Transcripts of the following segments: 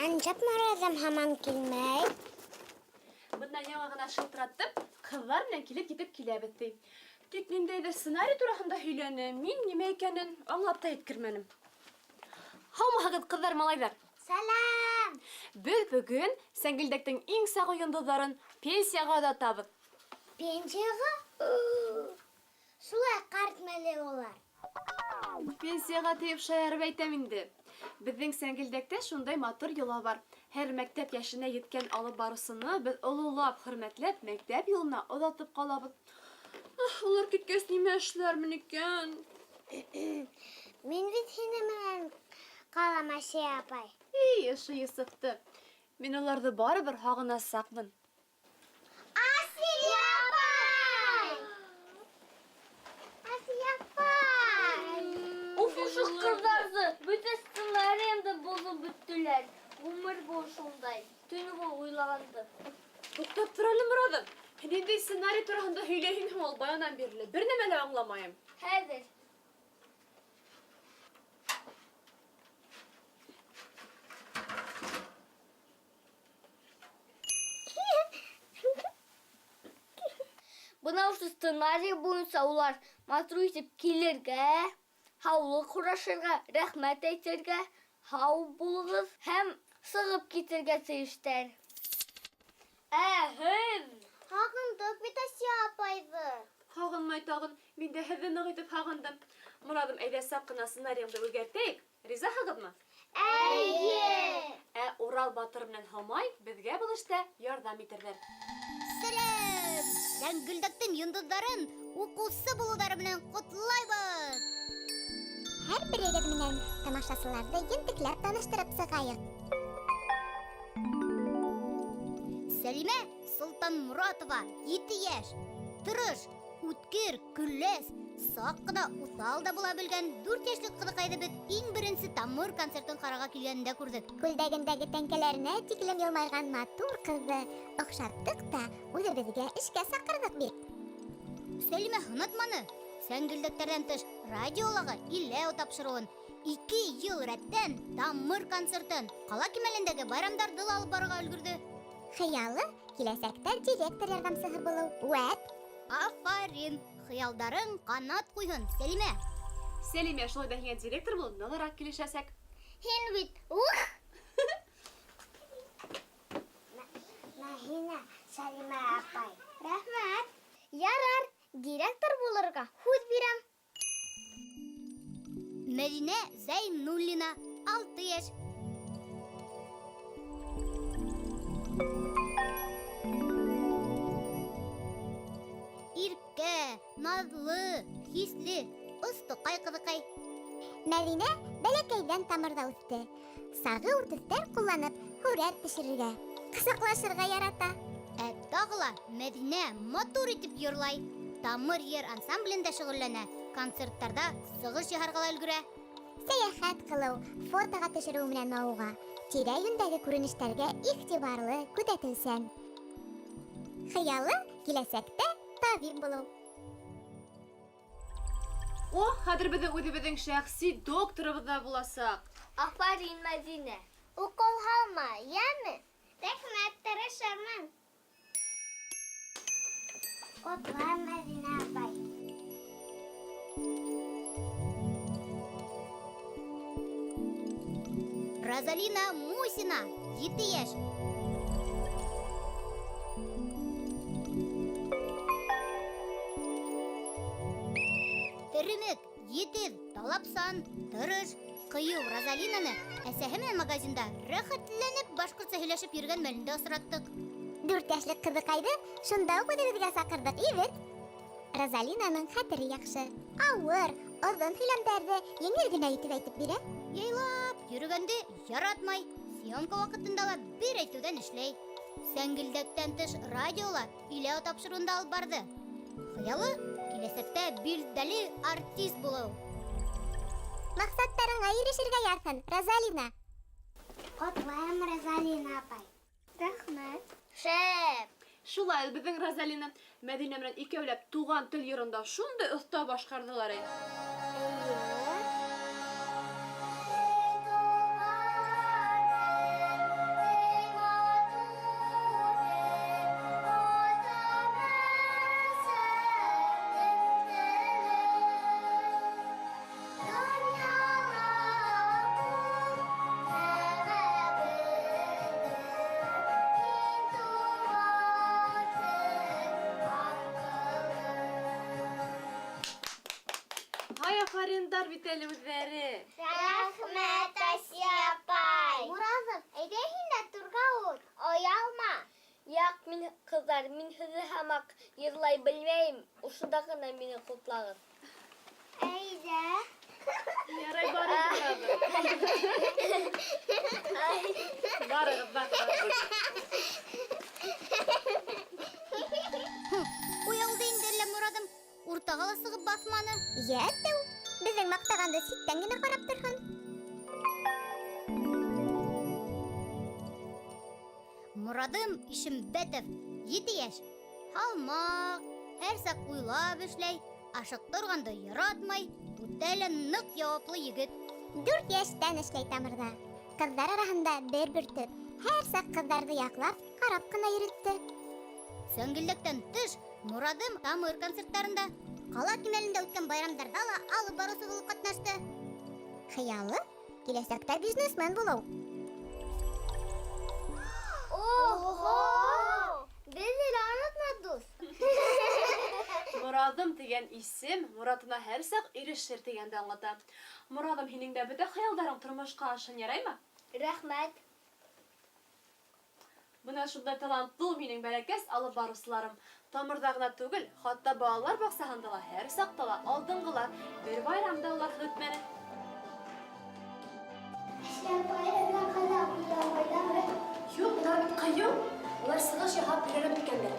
Анчап маразам һаман килмәй. Bundan яңа гына шылтыраттым, кызлар белән килеп киләбез ди. Тик ниндәйдер сценарий турында һөйләне, мин нимә икәнен аңлап та еткермәдем. Һаумыһығыҙ, кызлар, малайҙар. Салам! Без бөгөн Сәңгелдәктең иң сағ йондоҙҙарын пенсияға оҙатабыҙ. Пенсияға? Шулай ҡартмәле улар. Пенсияға тиеп шаярып әйтәм инде. Беҙҙең Сәңгелдәктә шундай матур йола бар. Һәр мәктәп яшенә еткән алып барысыны беҙ ололап, хөрмәтләп, мәктәп юлына оҙатып ҡалабыҙ. Улар киткәс, нимә эшләрмен икән? Мин бит һине менән ҡалам, Асия апай. Эше сыҡты. Мин уларҙы барыбер һағынасаҡмын. Асия апай! Асия апай! Уф, ошо ҡыҙҙарҙы бөтә сценариямды боҙоп бөттөләр. Ғүмер буйы шундай. Төнө буйы уйлағанды. Туҡтап тор әле, Морадым. Ниндәй сценарий тураһында һөйләйһең һуң ул баянан бирле? Бер нәмә лә аңламайым. Хәҙер. Бына ошо сценарий буйынса улар матур итеп килергә, һаулыҡ һорашырға, рәхмәт әйтергә, һау булығыҙ һәм сығып китергә тейештәр. Һеҙ? Һағындыҡ бит Асия апайҙы. Һағынмай тағын, мин дә һеҙҙе ныҡ итеп һағындым. Морадым, әйҙә саҡ ҡына сценарийыңды үҙгәртәйек. Ризаһығыҙмы? Әйе! Урал Батыр менән Һомай беҙгә был эштә ярҙам итерҙәр. Сәләм! Сәңгелдәктең йондоҙҙарын уҡыусы булыуҙары менән ҡотлайбыҙ! Һәр берегеҙ менән тамашасыларҙы ентекләп таныштырып сығайыҡ. Сәлимә Солтанморатова, 7 йәш. Тырыш, үткер, көлләс, саҡ ҡына уҫал да була белгән 4 йәшлек ҡыҙыҡайҙы беҙ иң беренсе Тамыр концертын ҡарарға килгәнендә күрҙек. Күлдәгендәге тәңкәләренә тиклем йылмайған матур ҡыҙҙы оҡшаттыҡ та үҙебеҙгә эшкә саҡырҙык бит. Сәлимә һынатманы. Сәңгелдәктәрҙән тыш радиолағы иләү тапшырыуын, 2 йыл рәттән Тамыр концертын, ҡала кимәлендәге байрамдарҙы ла алып барырға өлгөрҙө. Хыялы киләсәктә директор ярҙамсыһы булыу. Вәт! Афарин! Хыялдарың ҡанат ҡуйһын, Сәлимә! Сәлимә шулай да һиңә директор булып нығыраҡ килешәсәк. Һин бит, Мәһинә, Сәлимә апай. Рәхмәт. Ярар, директор булырға һүҙ бирәм. Мәҙинә Зәйнуллина, 6 йәш. Иркә, наҙлы, хисле, ыстыҡай ҡыҙыҡай. Мәҙинә бәләкәйҙән Тамырҙа үҫте. Сағы үртеҫтәр ҡулланып һүрәт төшөрөргә, ҡосаҡлашырға ярата. Тағы ла Мәҙинә матур итеп йырлай. Тамыр йыр ансамблендә шөғөлләнә. Концерттарда сығыш яһарға ла өлгөрә. Сәйәхәт ҡылыу, фотоға төшөрөү менән мауға, тирә-йүндәге күренештәргә иғтибарлы, күҙәтеүсән. Хыялы киләсәктә табип булыу. Хәҙер беҙҙең үҙебеҙҙең шәхси докторыбыҙ ҙа буласаҡ. Афарин, Мәҙинә. Укол һалма, йәме? Рәхмәт, тырышырмын. Ҡотлар, Мәҙинә апай. Розалина Мусина, 7 йәш. Теремек, етеҙ, талапсан, тырыш, ҡыйыу Розалинаны әсәһе менән магазинда рәхәтләнеп башҡортса һөйләшеп йөргән мәлендә осраттык. 4 йәшлек ҡыҙыҡайҙы шунда уҡ үҙебеҙгә саҡырҙык, ибет. Розалинаның хәтере яҡшы. Ауыр, оҙон һөйләмдәрҙе еңел генә итеп әйтеп бирә. Яйлап йөрөгәнде яратмай. Съемка ваҡытында ла бер әйтеүҙән эшләй. Сәңгелдәктән тыш радиола иләү тапшырыуында алып барҙы. Хыялы киләсәктә билдәле артист булыу. Маҡсаттарыңа ирешергә ярһын, Розалина. Ҡотлайым, Розалина апай. Рәхмәт. Шәп! Шулай беҙҙең Розалина Мәҙинә менән икәүләп туған тел йырында шундай оҫта башҡарҙылар. Афариндар бит әле үҙҙәре. Рәхмәт, Асия апай. Муразов, әйдә һин дә турға ут. Оялма. Яҡ, мин ҡыҙҙар, мин һеҙҙе һамаҡ йырлай белмәйем. Ошонда ғына мине ҡотлағыҙ. Әйдә. Ярай, барығыҙ. Барығыҙ. Уялды инде әллә Морадым. Уртаға ла сығып баҫманы. Йәтеү. Беҙҙең маҡтағанды ситтән генә ҡарап торһон. Морадым Ишембәтов, 7 йәш. Һалмаҡ, һәр саҡ уйлап эшләй, ашыҡтырғанды яратмай, үтәле ныҡ яуаплы егет. 4 йәштән эшләй Тамырҙа. Ҡыҙҙар араһында бер бөртөп, һәр саҡ ҡыҙҙарҙы яҡлап, ҡарап ҡына йөрөттө. Сәңгелдәктән тыш, Морадым Тамыр концерттарында, ҡала кимәлендә үткән байрамдарҙа ла алып барыусы булып ҡатнашты. Хыялы, киләсәктә бизнесмен булыу. Ого! Беҙ лә онотмадыҡ. Морадым тигән исем Моратына һәр саҡ ирешер тигәнде аңлата. Морадым, һинең дә бөтә хыялдарың тормошҡа ашын яраймы? Рәхмәт. Бына шундай талантлы ул минең бәләкәс алып барыусыларым. Тамырҙа ғына түгел, хатта балалар баҡсаһында ла һәр саҡта ла алдынғылар. Бер байрамда улар һөтмәне. Юҡ, улар бит ҡыйыу. Улар сығыш яһап өйрәнеп киткәндәр.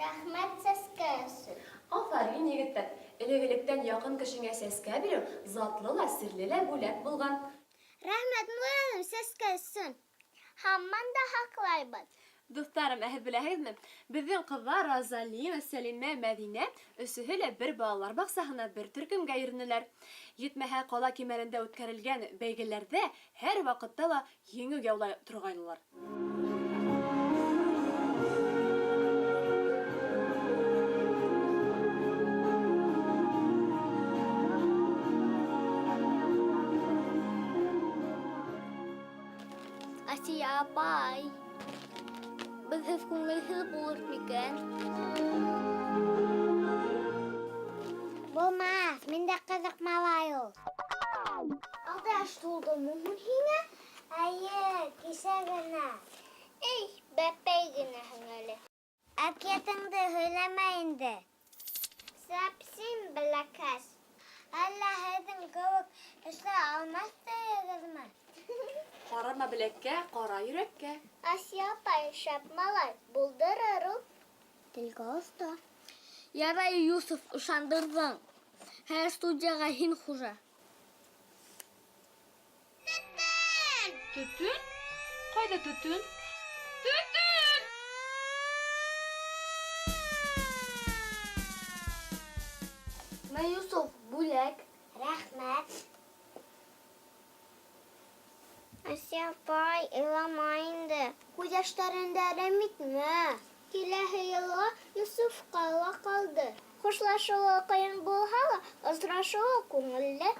Рәхмәт сәскә өсөн. Афарин, егеттәр. Элек-электән яҡын кешеңә сәскә биреү затлы ла, серле лә бүләк булған. Рәхмәт Муразым сәскә өсөн. Һаман да һаҡлайбыҙ. Дуҫтарым, һеҙ беләһегеҙме? Беҙҙең ҡыҙҙар Розалия, Сәлимә, Мәҙинә өсөһө лә бер балалар баҡсаһына бер төркөмгә йөрөнөләр. Етмәһә, ҡала кимәлендә үткәрелгән бәйгеләрҙә һәр ваҡытта ла еңеү яулай торғайнылар. Асия апай. Беҙ күңелһеҙ булыр микән? Булмаҫ, мин дә ҡыҙыҡ малай ул. Алда эш тулдымы һиңә? Эйе, кисә генә. Эй, бәпәй генәһең әле. Әкиәтеңде һөйләмә инде. Сәпсин бәләкәс. Әллә һеҙҙең кеүек эшләй алмаҫтығыҙмы? Ҡарама беләккә, ҡара йөрәккә. Асия апай, шәп малай, булдырыр ул. Телгә оста. Ярай, Юсуф, ышандырҙың. Һәр студияға һин хужа. Төтөн? Ҡайҙа төтөн? Төтөн! Мә, Юсуф, бүләк. Рәхмәт. Асия апай, илама инде. Күҙ йәштәрендә рәм итмә. Киләһе йылға Юсуфҡа ла ҡалды. Хушлашыуы ҡыйын булһа ла, осрашыуы күңелле.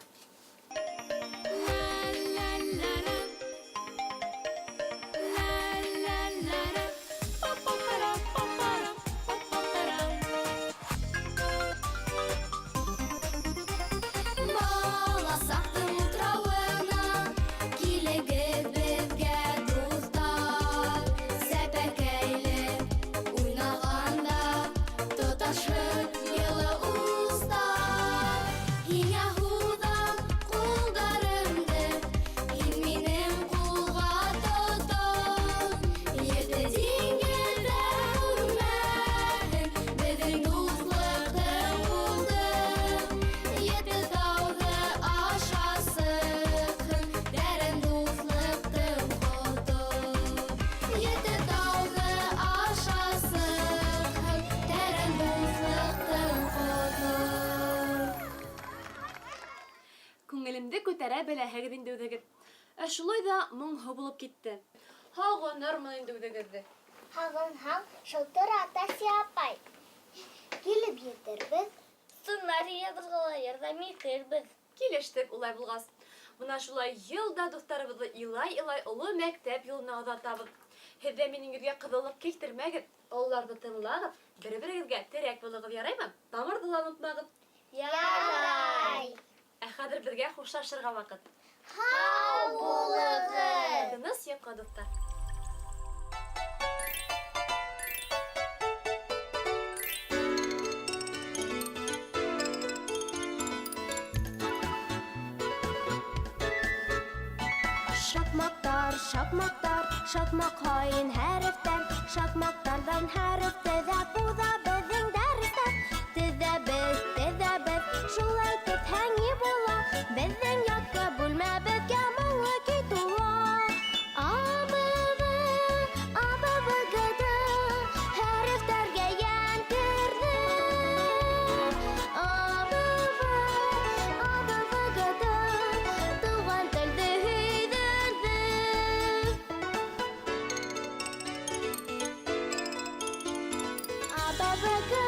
Һиңә һуҙам ҡулдарымды беләһегез инде үҙегеҙ. Шулай да моңһо булып китте. Һағынырмын инде үҙегеҙҙе. Һағынһаң, шылтыр Атаси апай. Килеп етербеҙ. Сценариябызға ла ярҙам итербеҙ. Килештек улай булғас. Бына шулай йылда дуҫтарыбыҙҙы илай-илай оло мәктәп юлына оҙатабыҙ. Һеҙ ҙә минең йөҙгә ҡыҙыллыҡ килтермәгеҙ. Ололарҙы тыңлағыҙ, бер-берегеҙгә терәк булығыҙ, яраймы? Тамырҙы ла онотмағыҙ. Ярай. Ә хәҙер беҙгә хушлашырға ваҡыт. Һау булығыҙ. Тыныс йоҡо, дуҫтар. Шаҡмаҡтар, шаҡмаҡтар, шаҡмаҡ һайын һәрефтәр, шаҡмаҡтарҙан һәреф теҙә беҙҙең дәрестә. Теҙәбеҙ, шулай теҙһәң ни була, беҙҙең яҡты бүлмәбеҙгә моңло көй тула. Абыбыгыды, һәрефтәргә йән керҙе. Абыбыгыды, туған телде һөйҙөрҙө. Абыбыгы